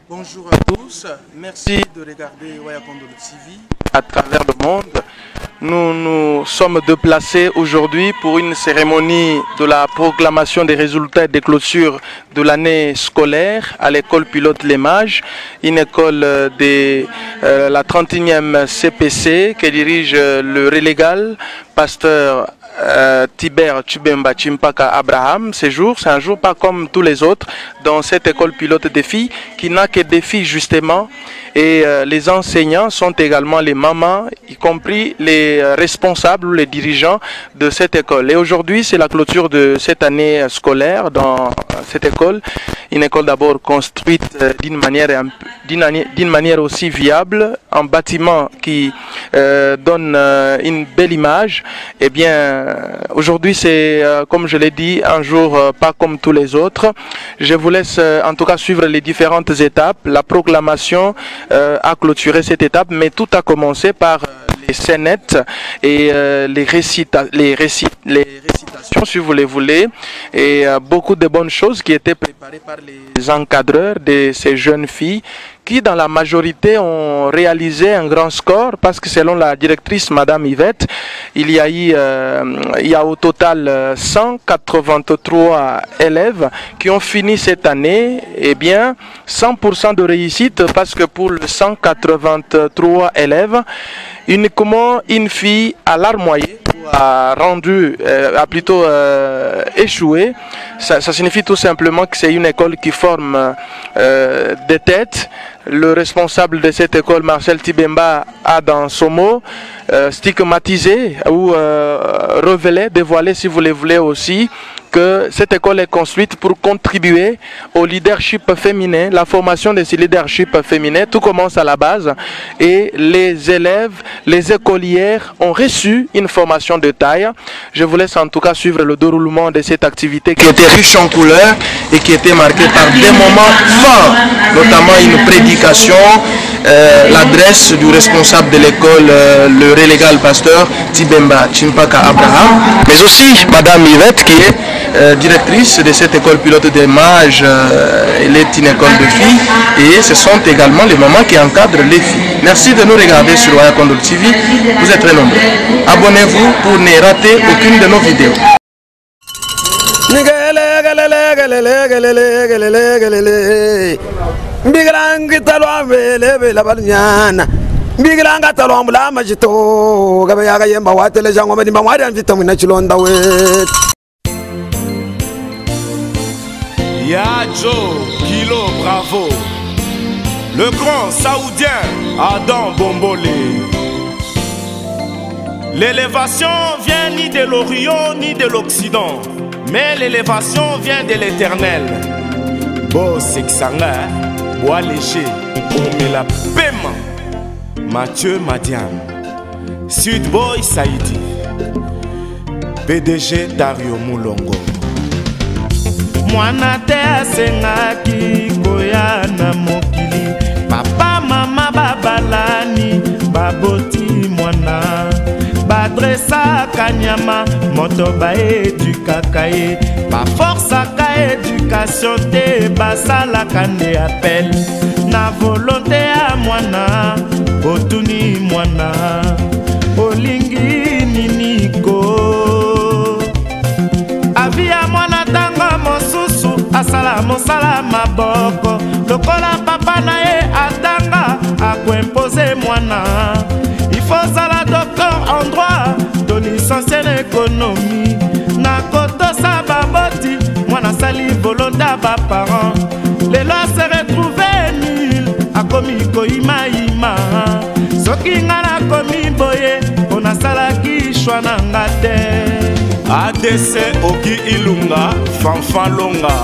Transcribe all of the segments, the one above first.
Bonjour à tous, merci de regarder Wayakondolo TV à travers le monde. Nous nous sommes déplacés aujourd'hui pour une cérémonie de la proclamation des résultats des clôtures de l'année scolaire à l'école pilote Les Mages, une école de la 31e CPC que dirige le relégal, pasteur Tibère Tshibemba Chimpaka Abraham. C'est un jour pas comme tous les autres dans cette école pilote des filles qui n'a que des filles justement, et les enseignants sont également les mamans, y compris les responsables ou les dirigeants de cette école. Et aujourd'hui c'est la clôture de cette année scolaire dans cette école, une école d'abord construite d'une manière aussi viable, un bâtiment qui donne une belle image. Et bien aujourd'hui c'est comme je l'ai dit un jour pas comme tous les autres. Je vous laisse en tout cas suivre les différentes étapes. La proclamation a clôturé cette étape, mais tout a commencé par les scénettes et les récitations si vous les voulez, et beaucoup de bonnes choses qui étaient préparées par les encadreurs de ces jeunes filles qui dans la majorité ont réalisé un grand score, parce que selon la directrice Madame Yvette, il y a au total 183 élèves qui ont fini cette année, et bien 100% de réussite, parce que pour les 183 élèves, uniquement une fille à larmoyé a plutôt échoué. Ça signifie tout simplement que c'est une école qui forme des têtes. Le responsable de cette école, Marcel Tibemba, a dans son mot stigmatisé ou révélé, dévoilé si vous le voulez aussi, que cette école est construite pour contribuer au leadership féminin, la formation de ce leadership féminin. Tout commence à la base et les élèves, les écolières ont reçu une formation de taille. Je vous laisse en tout cas suivre le déroulement de cette activité qui était riche en couleurs et qui était marquée par des moments forts, notamment une prédication, l'adresse du responsable de l'école, le relégal pasteur Tibemba Chimpaka Abraham, mais aussi Madame Yvette qui est directrice de cette école pilote des mages. Elle est une école de filles et ce sont également les mamans qui encadrent les filles. Merci de nous regarder sur Wayakondolo TV, vous êtes très nombreux. Abonnez-vous pour ne rater aucune de nos vidéos. Yadjo, Kilo, bravo. Le grand saoudien Adam Bombolé. L'élévation vient ni de l'Orient ni de l'Occident, mais l'élévation vient de l'Éternel. Bo Sexanga, Bois Léger, Omela Pema, Mathieu Madiam, Sud Boy Saïdi, PDG Dario Moulongo. Mwana te asengaki koya na mokili, papa mama babalani baboti mwana, badresa kanyama moto baedukaka ye, baforsaka éducation te basalaka nde appel na volonté ya mwana, botuni mwana olingi niniko avia mwana tango mosusu asala mosala maboko lokola papa na ye atanga akoimpose mwana. Il faut sala docteur en droit de licencié en économie na koto sa baboti mwana sali volonté ba parents lelo se retrouver nul akomi koima soki nga na komi boye ona salaki shwa na ngate. ADC Oki Ilunga, Fanfan Longa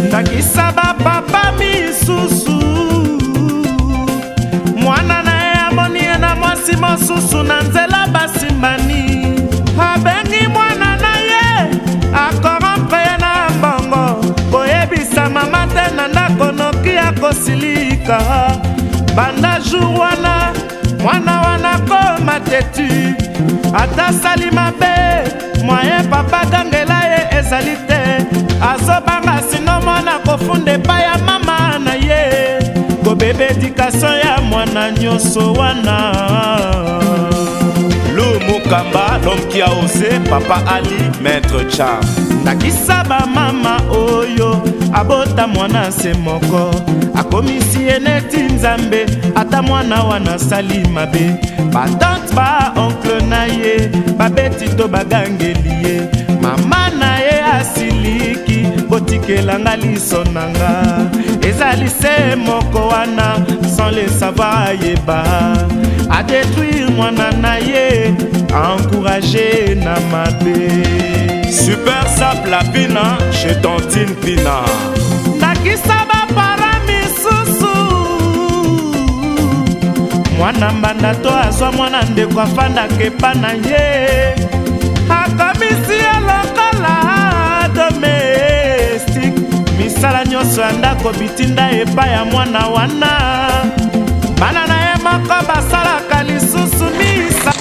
Ndakisaba papa misusu mwana na ye amoni na mwasi mosusu na nzela basimbani abengi mwana na ye akorompre na mbongo koyebisa mama te na ndako noki nakosilika banda jour wana mwana wana koma tetu ata sali mabe moye papa gangela ye ezali te azobanga sino mwana kofunda epai ya mama na ye kobeba edikasio ya mwana nyonso wana. Mukamba, l'homme qui a osé, Papa Ali, Maître Charles. Nakisaba mama oyo, abota mwana se moko. Akomisi eneti nzambe, ata mwana wana sali mabe. Ba tante ba oncle na ye, ba beti to bagangeli ye. Mama na ye asiliki, kotikelanga liso nanga. Ezali se moko wana, sans le savoir yeba. A détruire mwana na ye, encourager na mabe. Super sap la pina, chez Tontine Pina. Nakisaba para misusu. Mwana mbanda to azwa mwana ndeko afanda kepa na ye. Akamisi ya lokola domestique. Misala nyonso ya ndako bitinda epa ya mwana wana. Bana na ye moko basalaka lisusu misa.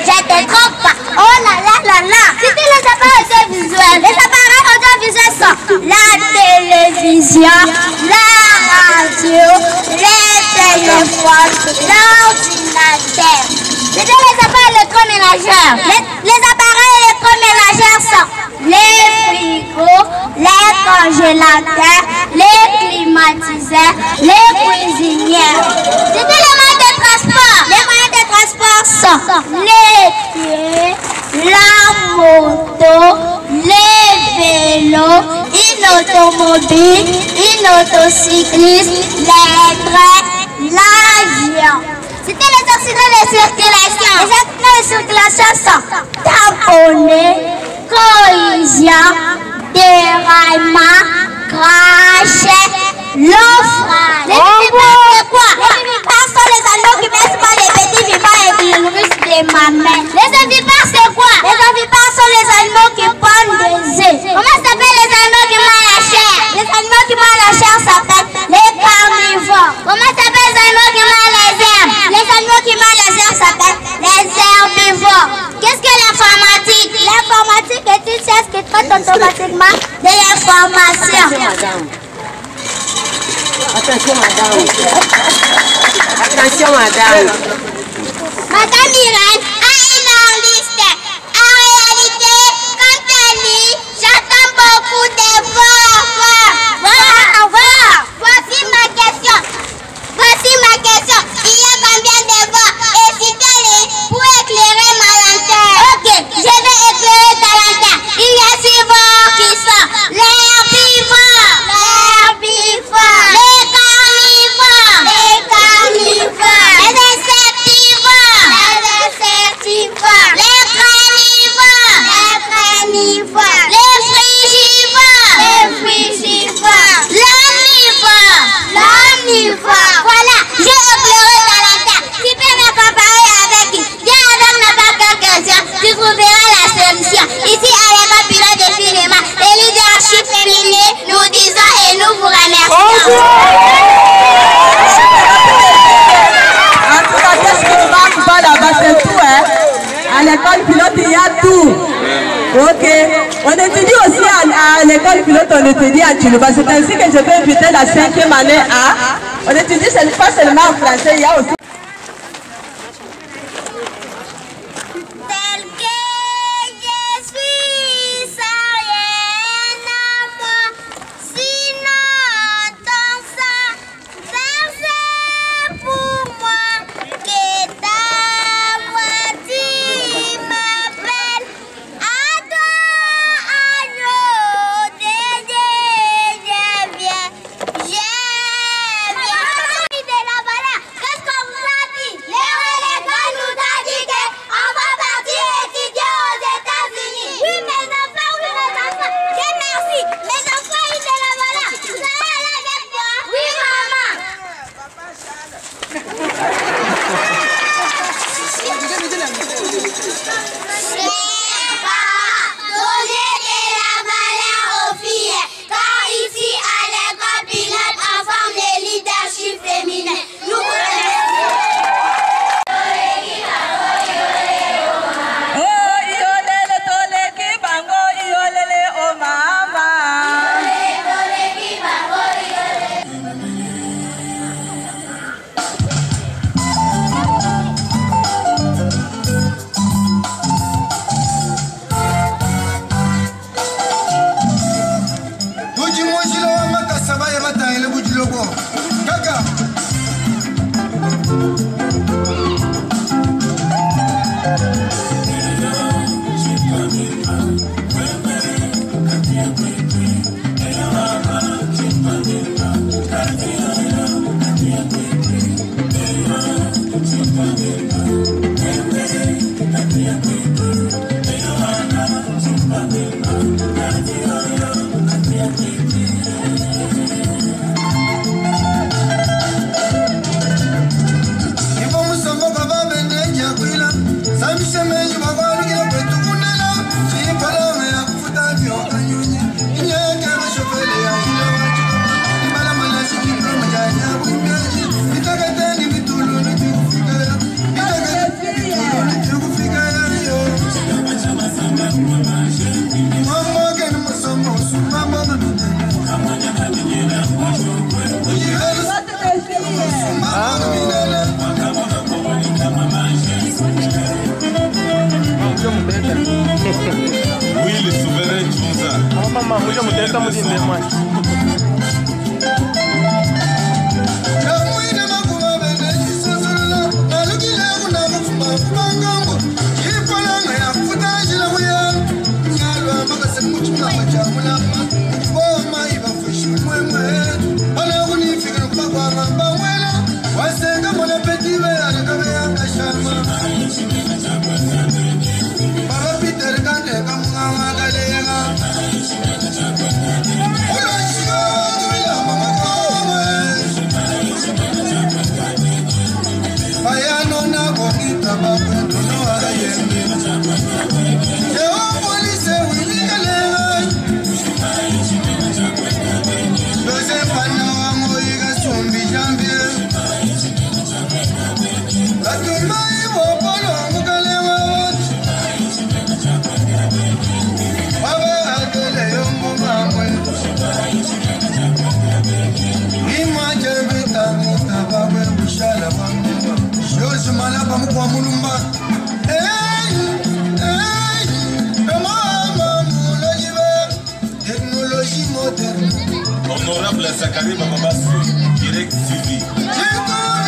J'étais trop pas. Oh là là là là. C'était les appareils audiovisuels. Les appareils audiovisuels sont la télévision, la radio, les téléphones, l'ordinateur. C'était les appareils électroménageurs. Les appareils électroménageurs sont les frigos, les congélateurs, les climatiseurs, les cuisinières. C'était les moyens de transport. Les moyens de transport sont les pieds, la moto, les vélos, une automobile, une autocycliste, les trains, l'avion. C'était les accidents de circulation. Les accidents de circulation sont tamponnés, collision, déraillement, crash, naufrage. Les vivipares, c'est quoi? Les vivipares sont les animaux qui baissent pas les petits vivants et qui nourrissent des mamelles. Les ovipares, c'est quoi? Les ovipares sont les animaux qui pondent des œufs. Comment s'appellent les animaux qui mangent la chair? Les animaux qui mangent la chair s'appellent les carnivores. Comment s'appellent les animaux qui mangent les herbes? Les animaux qui mangent les herbes s'appellent les herbivores. Qu'est-ce que l'informatique? L'informatique est une science qui traite automatiquement de l'information. Attention madame. Attention madame. Madame Irène a une longue liste. En réalité, quand elle lit, j'attends beaucoup d'efforts. Voici ma question. Il y a combien d'efforts? Et citez-les pour éclairer ma lanterne. Ok, je vais éclairer ta lanterne. Il y a 6 morts qui sont les herbivores, les carnivores, les insectivores, les carnivores, les frugivores, l'omnivore. Voilà, j'ai éclairé ta lanterne. Tu peux me comparer avec qui? Viens avec n'importe quelle question, tu trouveras la solution. Ici, à l'école pilote de cinéma, le leadership féminin, nous disons et nous vous remercions. En tout cas, qu'est-ce qui ne marche pas là-bas, c'est tout, hein? À l'école pilote, il y a tout. Ok. On étudie aussi à l'école pilote, on étudie à Tchoulouba. C'est ainsi que je vais inviter la 5e année A. On étudie pas seulement en français, il y a aussi... Tel que je suis. Mama, muja muteta mudinde mwana. Honorable Zakari Bababasi, Direct TV.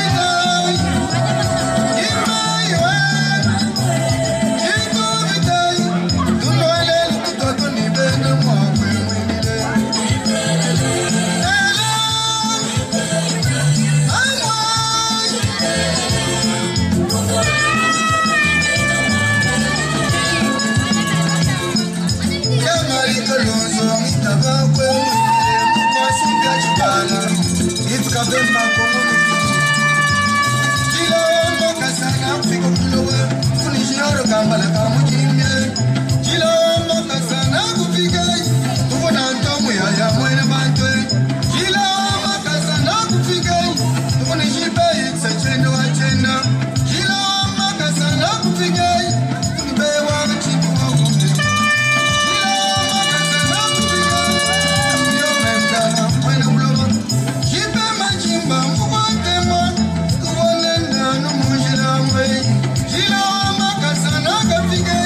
Gila makasana kapige,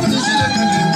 unishile kande.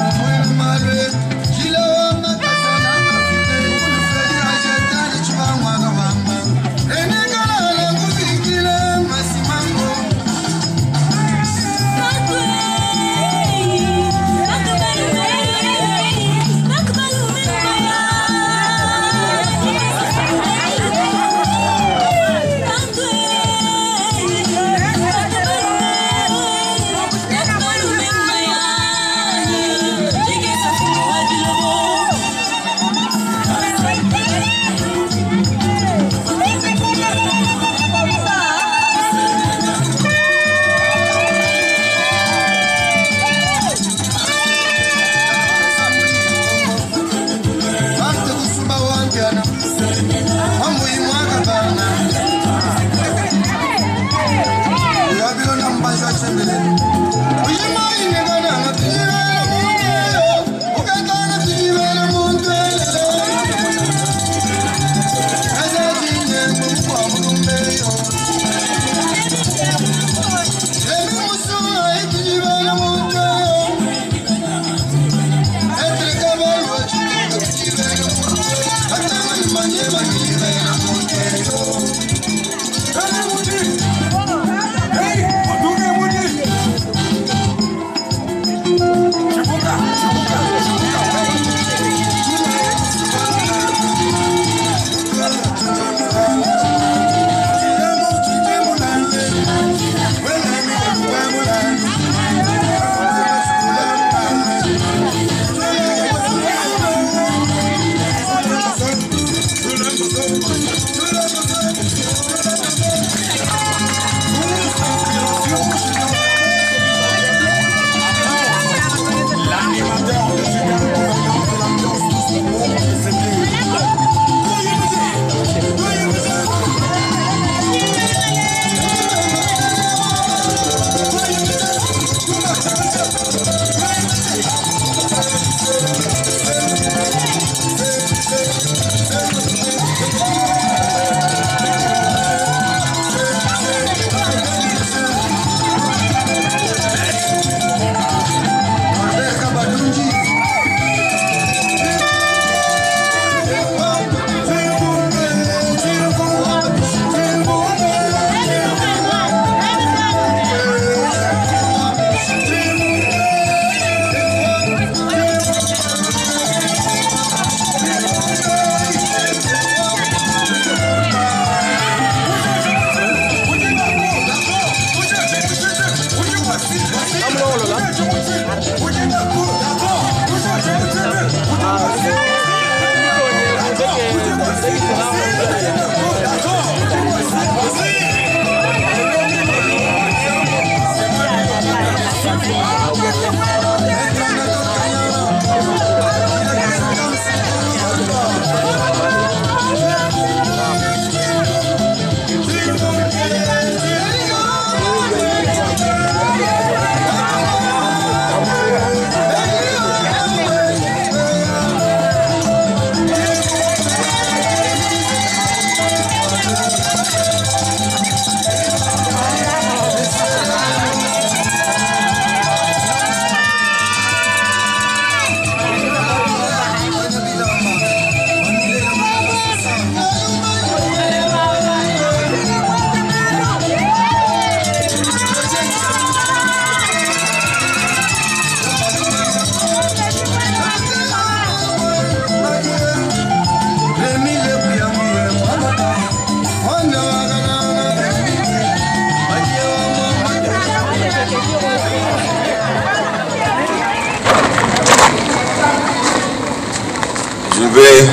Je vais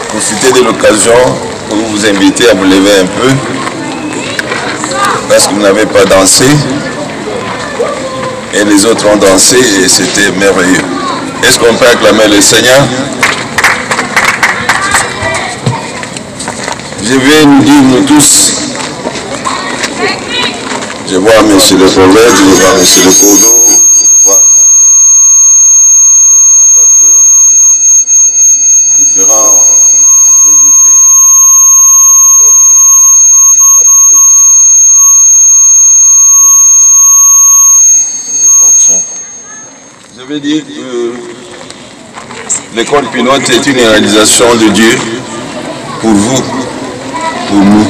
profiter de l'occasion pour vous inviter à vous lever un peu parce que vous n'avez pas dansé et les autres ont dansé et c'était merveilleux. Est-ce qu'on peut acclamer le Seigneur? Je vais nous dire, nous tous, je vois M. le prophète, je vois M. le Coudon, je vois différents invités à vos offres, à vos positions, à vos fonctions. Je vais dire que l'école pilote est une réalisation de Dieu pour vous, pour nous,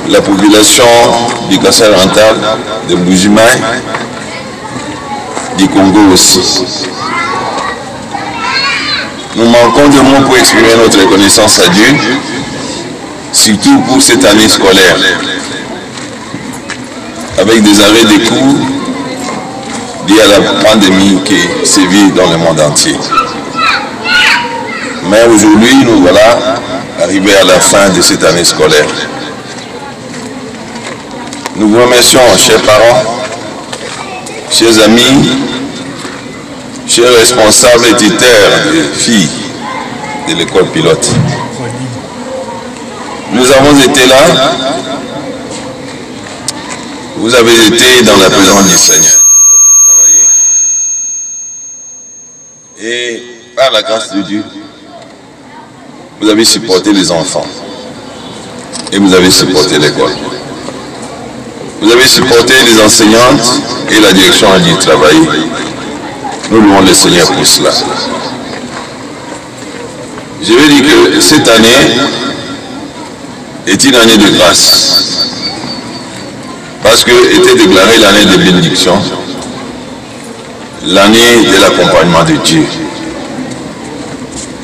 la population du Kassai oriental, de Mbujimaï, du Congo aussi. Nous manquons de mots pour exprimer notre reconnaissance à Dieu, surtout pour cette année scolaire, avec des arrêts de cours liés à la pandémie qui sévit dans le monde entier. Mais aujourd'hui, nous voilà arrivés à la fin de cette année scolaire. Nous vous remercions, chers parents, chers amis, chers responsables et tuteurs des filles de l'école pilote. Nous avons été là, vous avez été dans la présence du Seigneur. Et par la grâce de Dieu, vous avez supporté les enfants et vous avez supporté l'école. Vous avez supporté les enseignantes et la direction du travail. Nous louons le Seigneur pour cela. Je vais dire que cette année est une année de grâce. Parce que était déclarée l'année de bénédiction, l'année de l'accompagnement de Dieu.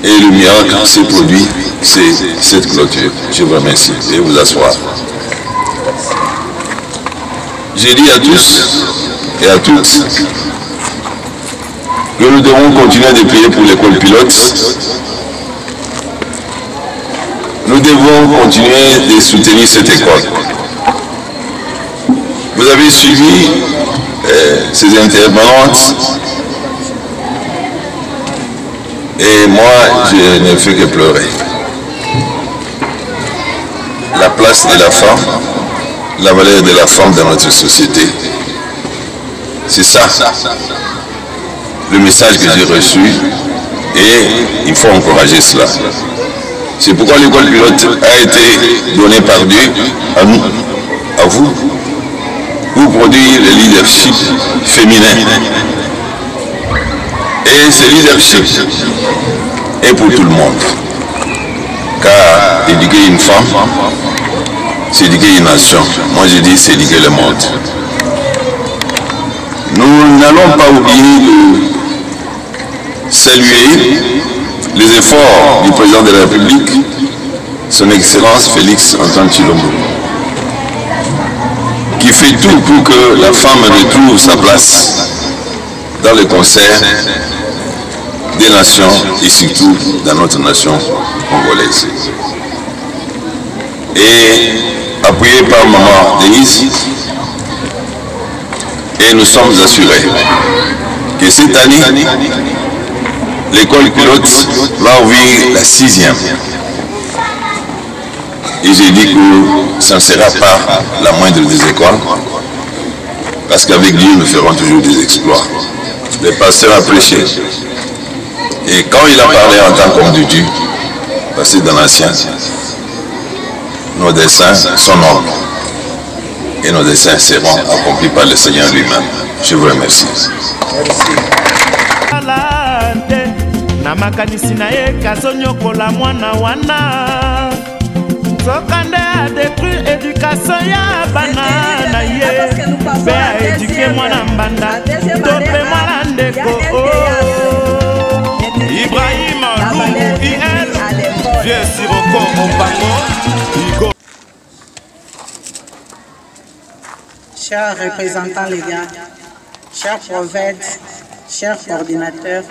Et le miracle s'est produit, c'est cette clôture. Je vous remercie et vous asseoir. J'ai dit à tous et à toutes que nous devons continuer de prier pour l'école pilote. Nous devons continuer de soutenir cette école. Vous avez suivi ces intervenantes et moi je ne fais que pleurer. La place de la femme, la valeur de la femme dans notre société. C'est ça le message que j'ai reçu et il faut encourager cela. C'est pourquoi l'école pilote a été donnée par Dieu à nous, à vous, pour produire le leadership féminin. Et ce leadership est pour tout le monde. Car éduquer une femme, c'est éduquer une nation. Moi je dis c'est éduquer le monde. Nous n'allons pas oublier de saluer les efforts du président de la République, son Excellence Félix Antoine Tshilombo, qui fait tout pour que la femme retrouve sa place dans le concert des nations et surtout dans notre nation congolaise. Et appuyé par Maman Denise, et nous sommes assurés que cette année, l'école pilote va ouvrir la 6e. Et j'ai dit que ça ne sera pas la moindre des écoles, parce qu'avec Dieu, nous ferons toujours des exploits. Le pasteur a prêché. Et quand il a parlé en tant qu'homme de Dieu, parce que dans l'ancien, nos desseins sont nobles. Et nos desseins seront accomplis par le Seigneur lui-même. Je vous remercie. Ibrahim Lungu IL, vieux Siroko Ombango. Chers représentants légaux, chers prophètes, chers coordinateurs,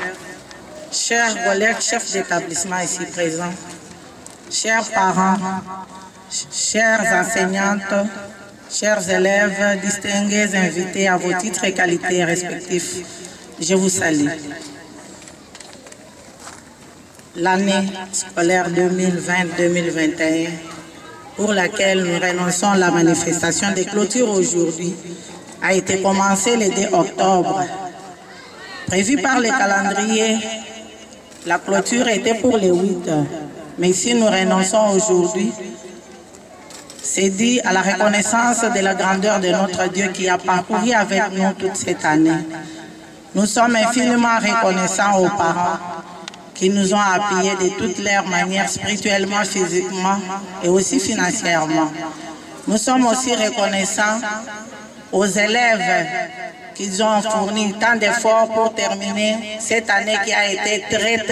chers collègues, chefs d'établissement ici présents, chers parents, chères enseignantes, chers élèves, distingués invités à vos titres et qualités respectifs, je vous salue. L'année scolaire 2020-2021, pour laquelle nous renonçons à la manifestation de clôture aujourd'hui, a été commencée le 2 octobre. Prévu par le calendrier, la clôture était pour les 8 heures. Mais si nous renonçons aujourd'hui, c'est dit à la reconnaissance de la grandeur de notre Dieu qui a parcouru avec nous toute cette année. Nous sommes infiniment reconnaissants aux parents qui nous ont appuyés de toutes leurs manières, spirituellement, physiquement et aussi financièrement. Nous sommes aussi reconnaissants aux élèves qui ont fourni tant d'efforts pour terminer cette année qui a été très...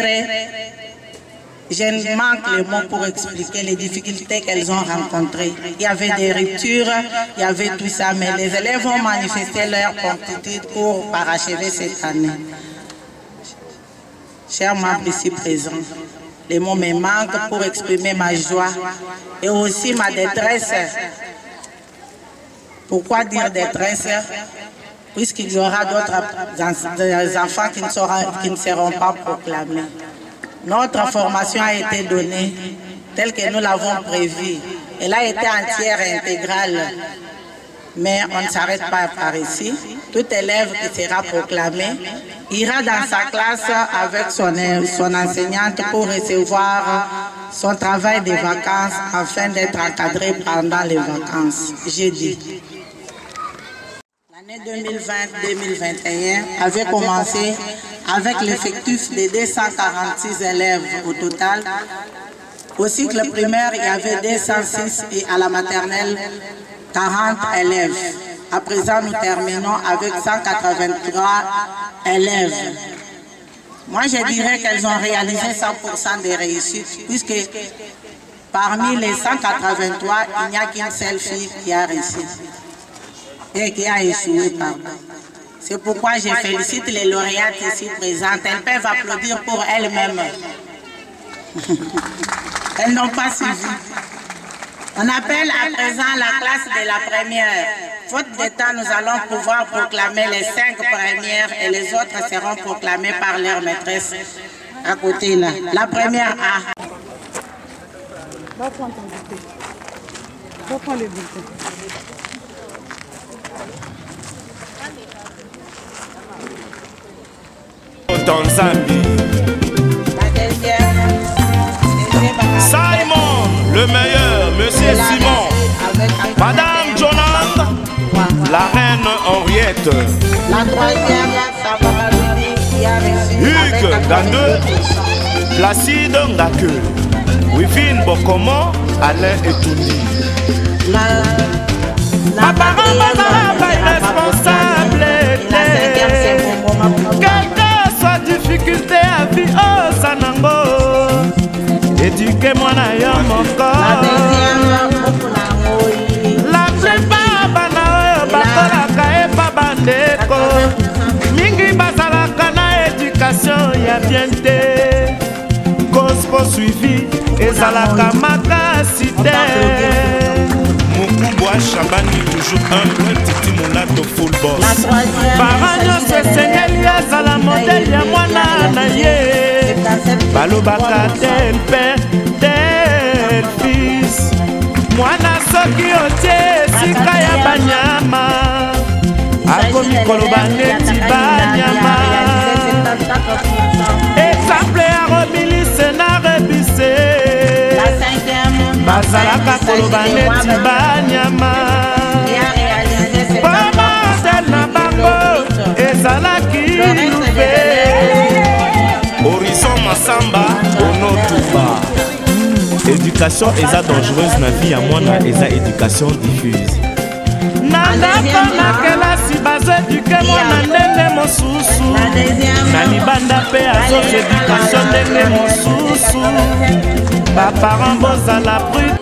Je manque les mots pour expliquer les difficultés qu'elles ont rencontrées. Il y avait des ruptures, il y avait tout ça, mais les élèves ont manifesté leur promptitude pour parachever cette année. Chers membres ici présents, les mots me manquent pour exprimer ma joie et aussi ma détresse. Pourquoi dire détresse? Puisqu'il y aura d'autres enfants qui ne seront pas proclamés. Notre formation a été donnée telle que nous l'avons prévue. Elle a été entière et intégrale. Mais on ne s'arrête pas par ici. Tout élève qui sera proclamé ira dans sa classe avec son enseignante pour recevoir son travail de vacances afin d'être encadré pendant les vacances. J'ai dit. L'année 2020-2021 avait commencé avec l'effectif de 246 élèves au total. Au cycle primaire, il y avait 206 et à la maternelle, 40 élèves. À présent, nous terminons avec 183 élèves. Moi, je dirais qu'elles ont réalisé 100% des réussites, puisque parmi les 183, il n'y a qu'une seule fille qui a réussi et qui a échoué, pardon. C'est pourquoi je félicite les lauréates ici présentes. Elles peuvent applaudir pour elles-mêmes. Elles n'ont pas suivi. On appelle à présent la classe de la première. Faute de temps, nous allons pouvoir proclamer les 5 premières et les autres seront proclamées par leur maîtresse à côté là. La première A. Va prendre ton bulletin. Va prendre le bulletin. Simon, le meilleur, Monsieur Simon, Madame Jonang, la reine Henriette, la troisième, Hugues Gandeux, Placide Ngake, Wivine Bokomo, Alain Etoundi. Ma parole va responsable. Difficulté à vie, oh Sanango, éduquez-moi na moko. La plupart bana bakolaka e pa bandeko, mingi bazalaka na éducation ya bien te. Cause poursuivi ezalaka makasi te. Mokuboa Chabani toujours un point titi monato full boss. Parents nyonso esengeli azala modele ya mwana na ye. Balobaka tel père tel fils. Mwana soki otie esika ya banyama, akomi koloba neti banyama. Exemple ya robilise na rebise, bazalaka koloba neti banyama. Pomodele na bango ezalaki lube. Horizon Massamba Onotuba. Éducation eza dangereuse na vie ya mwana eza éducation diffuse. Nandako na kelasi bazoeduke mwana ndenge mosusu, na libanda mpe azoza éducation ndenge mosusu. Baparents bozala prude.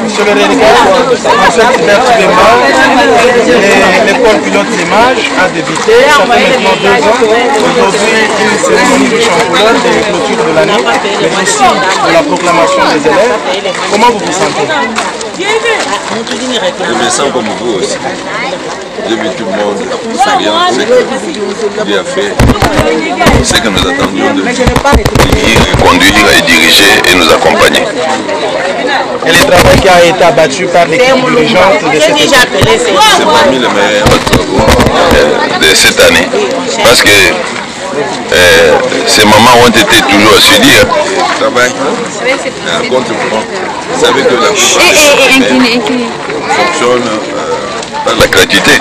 Monsieur le délégué, l'école pilote l'image a débuté, ça fait maintenant 2 ans. Aujourd'hui, une cérémonie de championnat de clôture de l'année, mais aussi de la proclamation des élèves. Comment vous vous sentez? Je me sens comme vous aussi. J'ai vu tout le monde souriant, ce que Dieu a fait, ce que nous attendions de lui, conduire et diriger et nous accompagner. Et le travail qui a été abattu par l'équipe dirigeante de cette équipe. C'est parmi les meilleurs travaux de cette année. Parce que ces moments ont été toujours assidus. Le travail à contre-front. Vous savez que la fonctionne par la gratuité,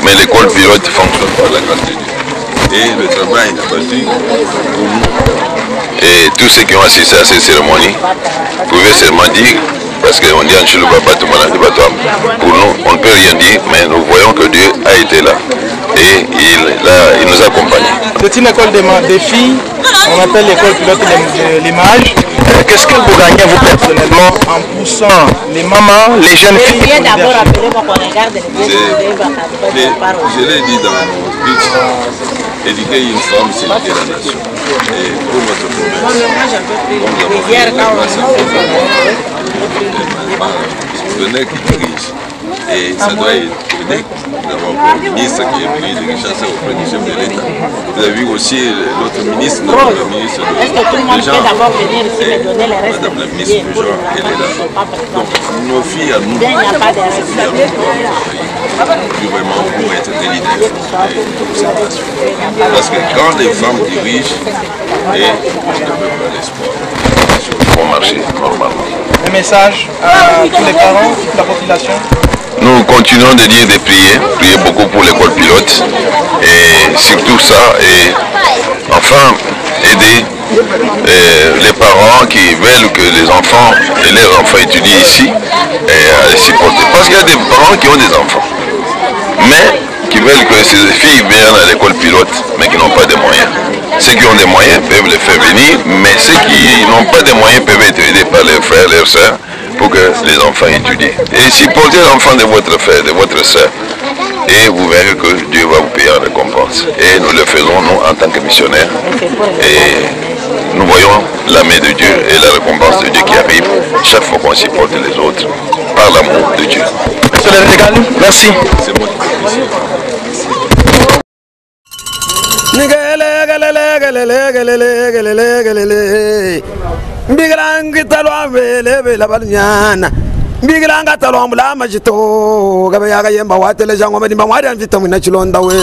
mais l'école pilote fonctionne par la gratuité. Et le travail est abattu pour nous. Et tous ceux qui ont assisté à cette cérémonie pouvaient seulement dire, parce qu'on dit en Chiluba, pour nous, on ne peut rien dire, mais nous voyons que Dieu a été là. Et il nous accompagne. C'est une école des filles, on appelle l'école pilote de l'image. Qu'est-ce que vous gagnez vous personnellement en poussant les mamans, les jeunes filles? Je l'ai dit dans mon speech, éduquer une femme, c'est éduquer la nation. Et pour notre promesse, comme nous avons qui dirige. Et ça doit être aidé. Nous avons un ministre qui est venu de chasser auprès du chef de l'État. Vous avez vu aussi l'autre ministre, le ministre de Jean. Madame la ministre de Jean, elle est là. Donc nos filles à nous, vraiment pour être des leaders pour cette nation. Parce que quand les femmes dirigent, et le peuple a l'espoir, les vont marcher normalement. Un message à tous les parents, toute la population? Nous continuons de dire de prier beaucoup pour l'école pilote et surtout ça, et enfin aider les parents qui veulent que les enfants et leurs enfants étudient ici et à les supporter. Parce qu'il y a des parents qui ont des enfants, mais qui veulent que ces filles viennent à l'école pilote, mais qui n'ont pas de moyens. Ceux qui ont des moyens peuvent les faire venir, mais ceux qui n'ont pas de moyens peuvent être aidés par leurs frères, leurs sœurs, pour que les enfants étudient. Et supportez l'enfant de votre frère, de votre sœur, et vous verrez que Dieu va vous payer en récompense. Et nous le faisons, nous, en tant que missionnaires, et nous voyons la main de Dieu et la récompense de Dieu qui arrive chaque fois qu'on supporte les autres, par l'amour de Dieu. Monsieur le Régal, merci. C'est moi qui Mbigrangi talwa vele vela balnyana Mbigiranga talwa mbula majito gabe yaga yemba watele jango medimba mwari anvita mwina chilonda we